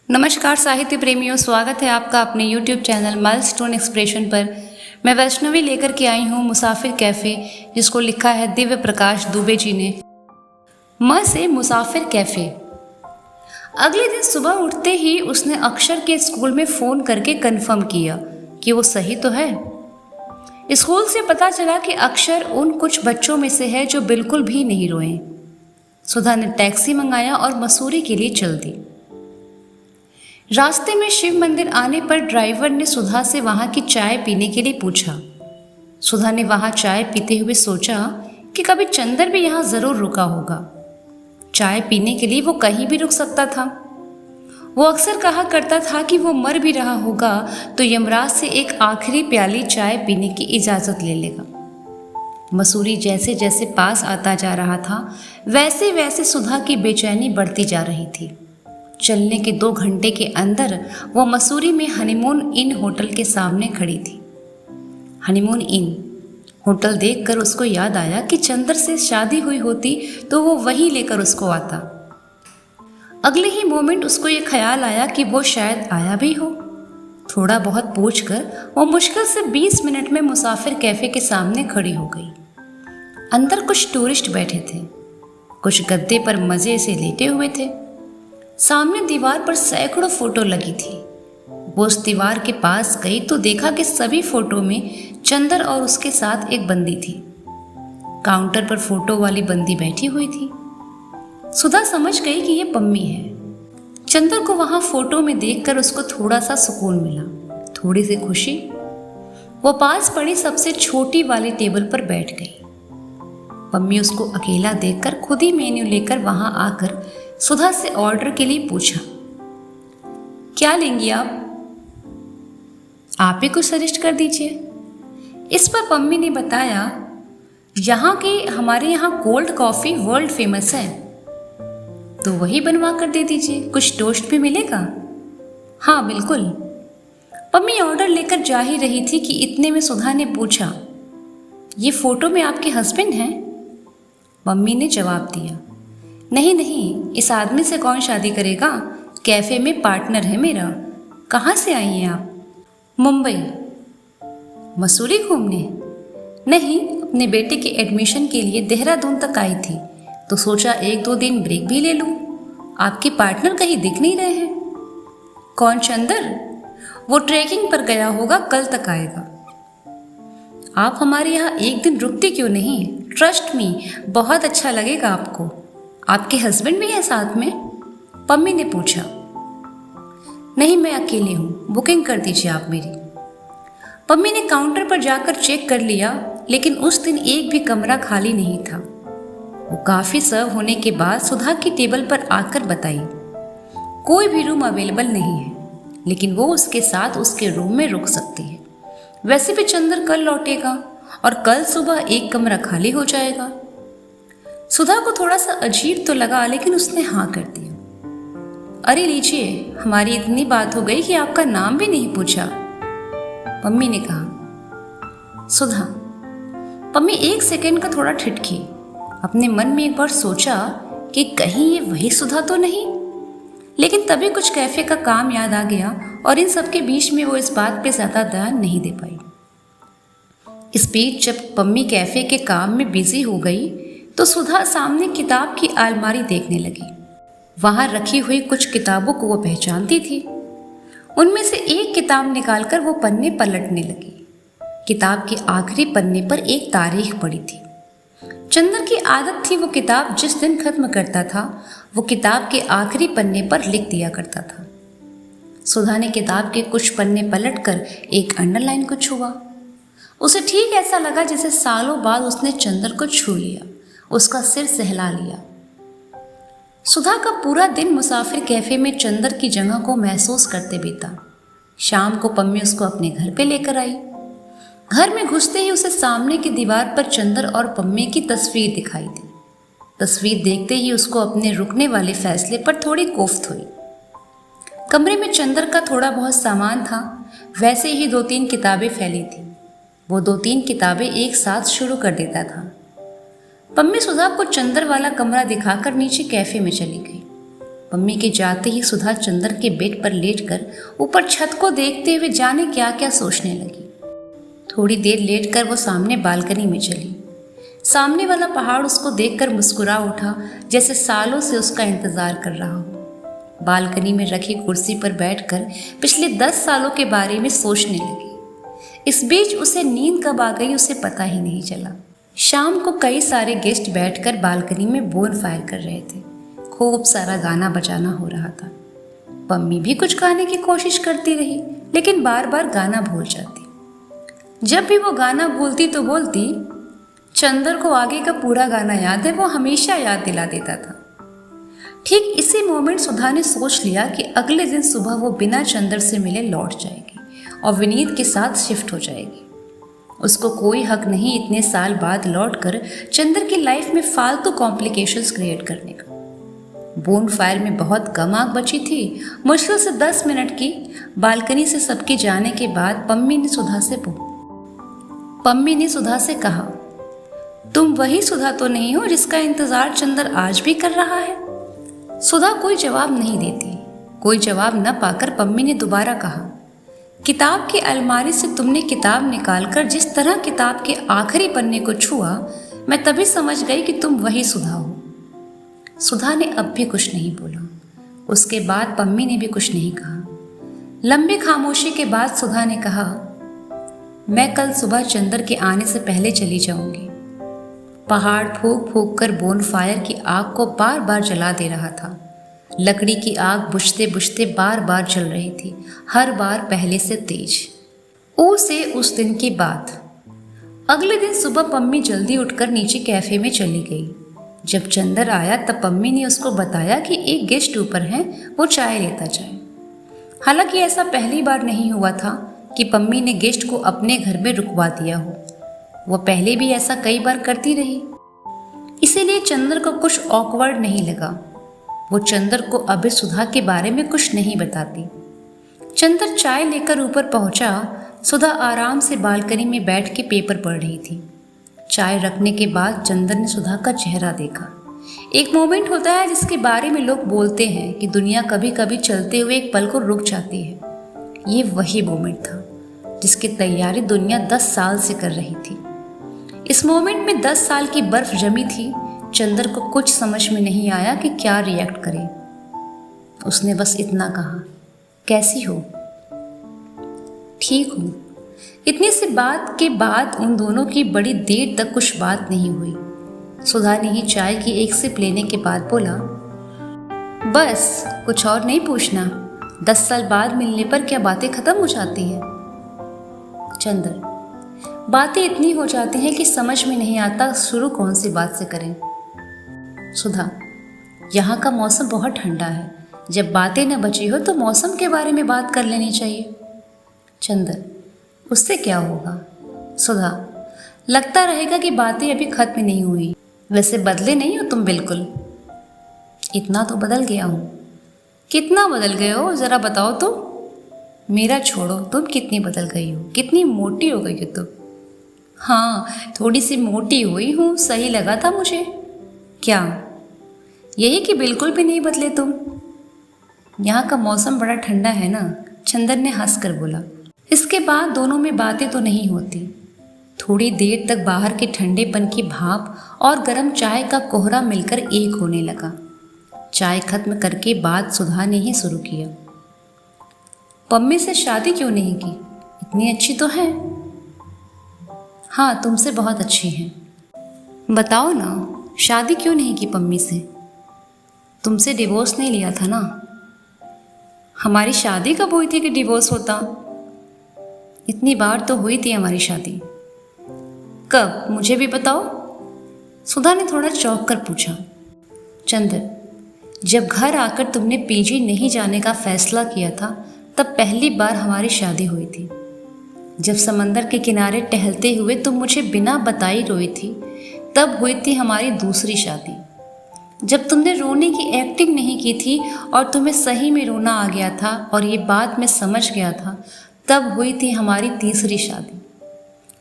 नमस्कार साहित्य प्रेमियों, स्वागत है आपका अपने YouTube चैनल माइलस्टोन एक्सप्रेशन पर। मैं वैष्णवी लेकर के आई हूँ मुसाफिर कैफ़े, जिसको लिखा है दिव्य प्रकाश दुबे जी ने। म से मुसाफिर कैफ़े। अगले दिन सुबह उठते ही उसने अक्षर के स्कूल में फ़ोन करके कंफर्म किया कि वो सही तो है। स्कूल से पता चला कि अक्षर उन कुछ बच्चों में से है जो बिल्कुल भी नहीं रोए। सुधा ने टैक्सी मंगाया और मसूरी के लिए चल दी। रास्ते में शिव मंदिर आने पर ड्राइवर ने सुधा से वहां की चाय पीने के लिए पूछा। सुधा ने वहां चाय पीते हुए सोचा कि कभी चंदर भी यहाँ जरूर रुका होगा। चाय पीने के लिए वो कहीं भी रुक सकता था। वो अक्सर कहा करता था कि वो मर भी रहा होगा तो यमराज से एक आखिरी प्याली चाय पीने की इजाजत ले लेगा। मसूरी जैसे जैसे पास आता जा रहा था वैसे वैसे सुधा की बेचैनी बढ़ती जा रही थी। चलने के 2 घंटे के अंदर वो मसूरी में हनीमून इन होटल के सामने खड़ी थी। हनीमून इन होटल देखकर उसको याद आया कि चंदर से शादी हुई होती तो वो वही लेकर उसको आता। अगले ही मोमेंट उसको ये ख्याल आया कि वो शायद आया भी हो। थोड़ा बहुत पूछकर वो मुश्किल से 20 मिनट में मुसाफिर कैफे के सामने खड़ी हो गई। अंदर कुछ टूरिस्ट बैठे थे, कुछ गद्दे पर मजे से लेटे हुए थे। सामने दीवार पर सैकड़ों फोटो लगी थी। वो उस दीवार के पास गई तो देखा कि सभी फोटो में चंदर और उसके साथ एक बंदी थी। काउंटर पर फोटो वाली बंदी बैठी हुई थी। सुधा समझ गई कि ये पम्मी है। चंदर को वहां फोटो में देखकर उसको थोड़ा सा सुकून मिला, थोड़ी सी खुशी। वो पास पड़ी सबसे छोटी वाली टेबल पर बैठ गई। पम्मी उसको अकेला देखकर खुद ही मेन्यू लेकर वहां आकर सुधा से ऑर्डर के लिए पूछा, क्या लेंगी आप ही कुछ सजेस्ट कर दीजिए। इस पर पम्मी ने बताया, हमारे यहाँ कोल्ड कॉफी वर्ल्ड फेमस है, तो वही बनवा कर दे दीजिए। कुछ टोस्ट भी मिलेगा? हाँ बिल्कुल। पम्मी ऑर्डर लेकर जा ही रही थी कि इतने में सुधा ने पूछा, ये फोटो में आपके हस्बैंड हैं? मम्मी ने जवाब दिया, नहीं, इस आदमी से कौन शादी करेगा, कैफे में पार्टनर है मेरा। कहाँ से आई हैं आप? मुंबई। मसूरी घूमने? नहीं, अपने बेटे के एडमिशन के लिए देहरादून तक आई थी, तो सोचा 1-2 दिन ब्रेक भी ले लूँ। आपके पार्टनर कहीं दिख नहीं रहे हैं। कौन, चंदर? वो ट्रैकिंग पर गया होगा, कल तक आएगा। आप हमारे यहाँ एक दिन रुकती क्यों नहीं? ट्रस्ट मी, बहुत अच्छा लगेगा आपको। आपके हस्बैंड भी है साथ में? पम्मी ने पूछा। नहीं, मैं अकेले हूँ, बुकिंग कर दीजिए आप मेरी। पम्मी ने काउंटर पर जाकर चेक कर लिया, लेकिन उस दिन एक भी कमरा खाली नहीं था। वो काफी सर्व होने के बाद सुधा की टेबल पर आकर बताई, कोई भी रूम अवेलेबल नहीं है, लेकिन वो उसके साथ उसके रूम में रुक सकती है। वैसे भी चंदर कल लौटेगा और कल सुबह एक कमरा खाली हो जाएगा। सुधा को थोड़ा सा अजीब तो लगा, लेकिन उसने हाँ कर दिया। अरे लीजिए, हमारी इतनी बात हो गई कि आपका नाम भी नहीं पूछा, पम्मी ने कहा। सुधा। पम्मी 1 सेकंड का थोड़ा ठिठकी। अपने मन में एक बार सोचा कि कहीं ये वही सुधा तो नहीं, लेकिन तभी कुछ कैफे का काम याद आ गया और इन सब के बीच में वो इस बात पे ज्यादा ध्यान नहीं दे पाई। इस बीच जब पम्मी कैफे के काम में बिजी हो गई तो सुधा सामने किताब की अलमारी देखने लगी। वहां रखी हुई कुछ किताबों को वो पहचानती थी। उनमें से एक किताब निकालकर वो पन्ने पलटने लगी। किताब के आखिरी पन्ने पर एक तारीख पड़ी थी। चंदर की आदत थी, वो किताब जिस दिन खत्म करता था वो किताब के आखिरी पन्ने पर लिख दिया करता था। सुधा ने किताब के कुछ पन्ने पलटकर एक अंडरलाइन को छुआ। उसे ठीक ऐसा लगा जैसे सालों बाद उसने चंदर को छू लिया, उसका सिर सहला लिया। सुधा का पूरा दिन मुसाफिर कैफे में चंदर की जगह को महसूस करते बीता। शाम को पम्मी उसको अपने घर पे लेकर आई। घर में घुसते ही उसे सामने की दीवार पर चंदर और पम्मी की तस्वीर दिखाई दी। तस्वीर देखते ही उसको अपने रुकने वाले फैसले पर थोड़ी कोफ्त हुई। कमरे में चंदर का थोड़ा बहुत सामान था, वैसे ही 2-3 किताबें फैली थी। वो 2-3 किताबें एक साथ शुरू कर देता था। पम्मी सुधा को चंदर वाला कमरा दिखाकर नीचे कैफे में चली गई। पम्मी के जाते ही सुधा चंदर के बेड पर लेटकर ऊपर छत को देखते हुए जाने क्या क्या सोचने लगी। थोड़ी देर लेटकर वो सामने बालकनी में चली। सामने वाला पहाड़ उसको देखकर मुस्कुरा उठा, जैसे सालों से उसका इंतजार कर रहा हो। बालकनी में रखी कुर्सी पर बैठकर पिछले 10 सालों के बारे में सोचने लगी। इस बीच उसे नींद कब आ गई उसे पता ही नहीं चला। शाम को कई सारे गेस्ट बैठकर बालकनी में बोन फायर कर रहे थे। खूब सारा गाना बजाना हो रहा था। पम्मी भी कुछ गाने की कोशिश करती रही, लेकिन बार बार गाना भूल जाती। जब भी वो गाना भूलती तो बोलती, चंदर को आगे का पूरा गाना याद है, वो हमेशा याद दिला देता था। ठीक इसी मोमेंट सुधा ने सोच लिया कि अगले दिन सुबह वो बिना चंदर से मिले लौट जाएगी और विनीत के साथ शिफ्ट हो जाएगी। उसको कोई हक नहीं इतने साल बाद लौटकर चंदर की लाइफ में फालतू कॉम्प्लिकेशंस क्रिएट करने का। बोन फायर में बहुत कम आग बची थी। मुश्किल से 10 मिनट की। बालकनी से सबके जाने के बाद पम्मी ने सुधा से कहा, तुम वही सुधा तो नहीं हो जिसका इंतजार चंदर आज भी कर रहा है? सुधा कोई जवाब नहीं देती। कोई जवाब न पाकर पम्मी ने दोबारा कहा, किताब की अलमारी से तुमने किताब निकालकर जिस तरह किताब के आखिरी पन्ने को छुआ, मैं तभी समझ गई कि तुम वही सुधा हो। सुधा ने अब भी कुछ नहीं बोला। उसके बाद पम्मी ने भी कुछ नहीं कहा। लंबी खामोशी के बाद सुधा ने कहा, मैं कल सुबह चंदर के आने से पहले चली जाऊंगी। पहाड़ फूंक फूंक कर बोन फायर की आग को बार बार जला दे रहा था। लकड़ी की आग बुझते बुझते बार बार जल रही थी, हर बार पहले से तेज। से उस दिन की बात। अगले दिन सुबह पम्मी जल्दी उठकर नीचे कैफे में चली गई। जब चंदर आया तब पम्मी ने उसको बताया कि एक गेस्ट ऊपर है, वो चाय लेता जाए। हालांकि ऐसा पहली बार नहीं हुआ था कि पम्मी ने गेस्ट को अपने घर में रुकवा दिया हो। वो पहले भी ऐसा कई बार करती रही, इसीलिए चंदर को कुछ ऑकवर्ड नहीं लगा। वो चंदर को अभी सुधा के बारे में कुछ नहीं बताती। चंदर चाय लेकर ऊपर पहुंचा। सुधा आराम से बालकनी में बैठ के पेपर पढ़ रही थी। चाय रखने के बाद चंदर ने सुधा का चेहरा देखा। एक मोमेंट होता है जिसके बारे में लोग बोलते हैं कि दुनिया कभी कभी चलते हुए एक पल को रुक जाती है। ये वही मोमेंट था जिसकी तैयारी दुनिया 10 साल से कर रही थी। इस मोमेंट में 10 साल की बर्फ जमी थी। चंदर को कुछ समझ में नहीं आया कि क्या रिएक्ट करे। उसने बस इतना कहा, कैसी हो? ठीक हूँ। इतनी सी बात के बाद उन दोनों की बड़ी देर तक कुछ बात नहीं हुई। सुधा ने ही चाय की एक सिप लेने के बाद बोला, बस कुछ और नहीं पूछना। 10 साल बाद मिलने पर क्या बातें खत्म हो जाती हैं? चंदर, बातें इतनी हो जाती हैं कि समझ में नहीं आता शुरू कौन सी बात से करें। सुधा, यहाँ का मौसम बहुत ठंडा है। जब बातें न बची हो तो मौसम के बारे में बात कर लेनी चाहिए। चंदर, उससे क्या होगा? सुधा, लगता रहेगा कि बातें अभी खत्म नहीं हुई। वैसे बदले नहीं हो तुम बिल्कुल। इतना तो बदल गया हूँ। कितना बदल गए हो जरा बताओ तो। मेरा छोड़ो, तुम कितनी बदल गई हो, कितनी मोटी हो गई हो तुम। हाँ, थोड़ी सी मोटी हुई हूँ, सही लगा था मुझे। क्या यही कि बिल्कुल भी नहीं बदले तुम? यहाँ का मौसम बड़ा ठंडा है ना, चंदर ने हंसकर बोला। इसके बाद दोनों में बातें तो नहीं होती। थोड़ी देर तक बाहर के ठंडेपन की भाप और गर्म चाय का कोहरा मिलकर एक होने लगा। चाय खत्म करके बात सुधा ने ही शुरू किया। पम्मी से शादी क्यों नहीं की? इतनी अच्छी तो है। हाँ, तुमसे बहुत अच्छी हैं। बताओ ना, शादी क्यों नहीं की पम्मी से? तुमसे डिवोर्स नहीं लिया था ना। हमारी शादी कब हुई थी कि डिवोर्स होता? इतनी बार तो हुई थी हमारी शादी। कब, मुझे भी बताओ। सुधा ने थोड़ा चौंक कर पूछा। चंदर, जब घर आकर तुमने पीजी नहीं जाने का फैसला किया था तब पहली बार हमारी शादी हुई थी। जब समंदर के किनारे टहलते हुए तुम मुझे बिना बताई रोई थी तब हुई थी हमारी दूसरी शादी। जब तुमने रोने की एक्टिंग नहीं की थी और तुम्हें सही में रोना आ गया था और ये बात मैं समझ गया था तब हुई थी हमारी तीसरी शादी।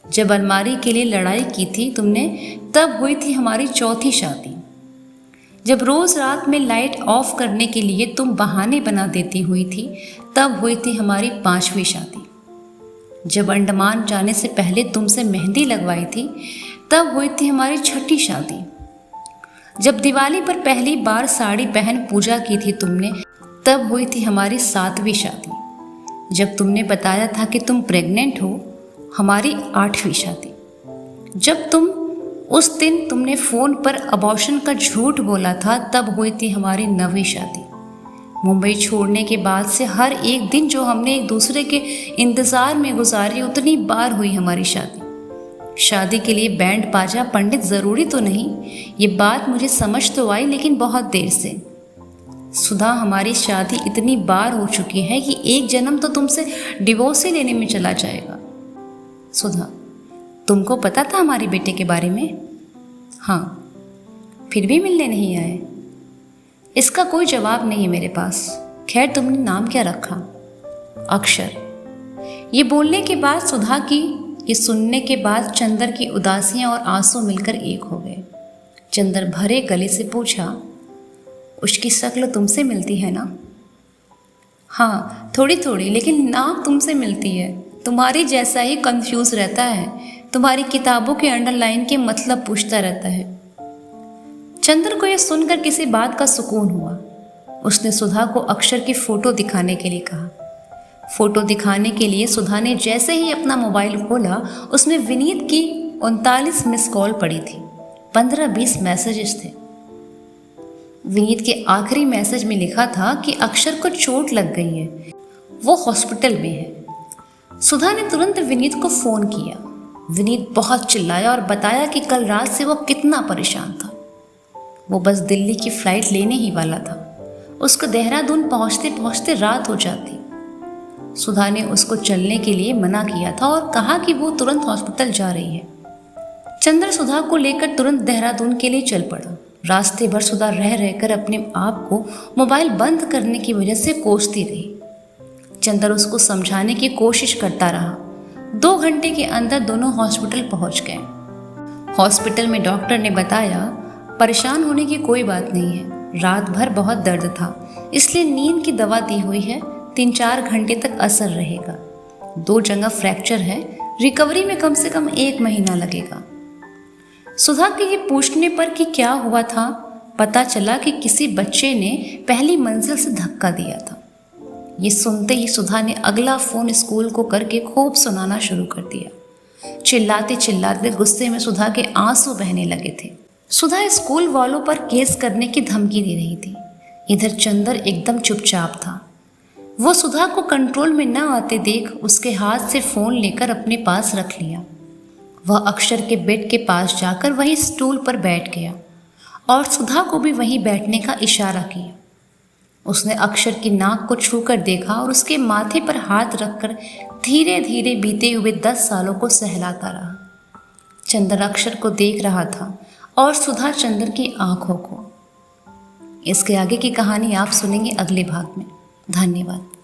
जब अलमारी के लिए लड़ाई की थी तुमने तब हुई थी हमारी चौथी शादी। जब रोज़ रात में लाइट ऑफ करने के लिए तुम बहाने बना देती हुई थी, तब हुई थी हमारी 5वीं शादी। जब अंडमान जाने से पहले तुमसे मेहंदी लगवाई थी, तब हुई थी हमारी 6ठी शादी। जब दिवाली पर पहली बार साड़ी पहन पूजा की थी तुमने, तब हुई थी हमारी 7वीं शादी। जब तुमने बताया था कि तुम प्रेग्नेंट हो, हमारी 8वीं शादी। जब उस दिन तुमने फ़ोन पर अबॉर्शन का झूठ बोला था, तब हुई थी हमारी 9वीं शादी। मुंबई छोड़ने के बाद से हर एक दिन जो हमने एक दूसरे के इंतज़ार में गुजारी, उतनी बार हुई हमारी शादी। शादी के लिए बैंड बाजा पंडित ज़रूरी तो नहीं, ये बात मुझे समझ तो आई, लेकिन बहुत देर से। सुधा, हमारी शादी इतनी बार हो चुकी है कि एक जन्म तो तुमसे डिवोर्स ही लेने में चला जाएगा। सुधा, तुमको पता था हमारे बेटे के बारे में? हाँ, फिर भी मिलने नहीं आए? इसका कोई जवाब नहीं है मेरे पास। खैर, तुमने नाम क्या रखा? अक्षर। ये बोलने के बाद सुधा की, ये सुनने के बाद चंदर की उदासियां और आंसू मिलकर एक हो गए। चंदर भरे गले से पूछा, उसकी शक्ल तुमसे मिलती है ना? हाँ, थोड़ी थोड़ी, लेकिन नाम तुमसे मिलती है। तुम्हारी जैसा ही कंफ्यूज रहता है, तुम्हारी किताबों के अंडरलाइन के मतलब पूछता रहता है। चंद्र को यह सुनकर किसी बात का सुकून हुआ। उसने सुधा को अक्षर की फ़ोटो दिखाने के लिए कहा। फ़ोटो दिखाने के लिए सुधा ने जैसे ही अपना मोबाइल खोला, उसमें विनीत की 39 मिस कॉल पड़ी थी। 15-20 मैसेजेस थे। विनीत के आखिरी मैसेज में लिखा था कि अक्षर को चोट लग गई है, वो हॉस्पिटल में है। सुधा ने तुरंत विनीत को फ़ोन किया। विनीत बहुत चिल्लाया और बताया कि कल रात से वो कितना परेशान था। वो बस दिल्ली की फ़्लाइट लेने ही वाला था। उसको देहरादून पहुंचते पहुंचते रात हो जाती। सुधा ने उसको चलने के लिए मना किया था और कहा कि वो तुरंत हॉस्पिटल जा रही है। चंद्र सुधा को लेकर तुरंत देहरादून के लिए चल पड़ा। रास्ते भर सुधा रह रहकर अपने आप को मोबाइल बंद करने की वजह से कोसती रही। चंद्र उसको समझाने की कोशिश करता रहा। 2 घंटे के अंदर दोनों हॉस्पिटल पहुंच गए। हॉस्पिटल में डॉक्टर ने बताया, परेशान होने की कोई बात नहीं है, रात भर बहुत दर्द था, इसलिए नींद की दवा दी हुई है, 3-4 घंटे तक असर रहेगा। 2 जगह फ्रैक्चर है, रिकवरी में कम से कम 1 महीना लगेगा। सुधा के ये पूछने पर कि क्या हुआ था, पता चला कि किसी बच्चे ने पहली मंजिल से धक्का दिया था। ये सुनते ही सुधा ने अगला फ़ोन स्कूल को करके खूब सुनाना शुरू कर दिया। चिल्लाते चिल्लाते गुस्से में सुधा के आंसू बहने लगे थे। सुधा स्कूल वालों पर केस करने की धमकी दे रही थी। इधर चंदर एकदम चुपचाप था। वो सुधा को कंट्रोल में न आते देख उसके हाथ से फ़ोन लेकर अपने पास रख लिया। वह अक्षर के बेड के पास जाकर वहीं स्टूल पर बैठ गया और सुधा को भी वहीं बैठने का इशारा किया। उसने अक्षर की नाक को छूकर देखा और उसके माथे पर हाथ रखकर धीरे धीरे बीते हुए 10 सालों को सहलाता रहा। चंदर अक्षर को देख रहा था और सुधा चंदर की आंखों को। इसके आगे की कहानी आप सुनेंगे अगले भाग में। धन्यवाद।